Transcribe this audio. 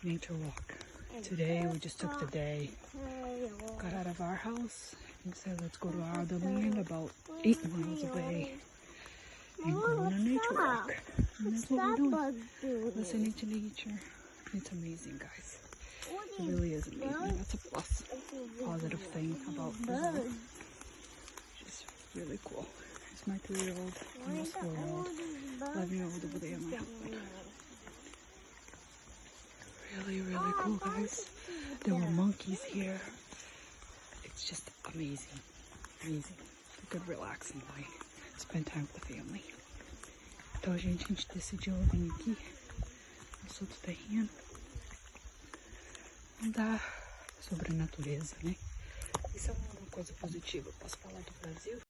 nature walk. Today we just took the day, got out of our house and said let's go to our other land about 8 miles away and go on a nature walk. And that's what we're doing, listening to nature. It's amazing, guys. It really is amazing. That's a plus, positive thing about Brazil. It's really cool. It's my 3-year-old, almost 4-year-old, 11-year-old over there, my husband. Really cool, guys. There were monkeys here. It's just amazing. Amazing. A good relaxing way. Spend time with the family. Então a gente decidiu vir aqui no sul do terreno andar sobre a natureza, né? Isso é uma coisa positiva. Posso falar do Brasil?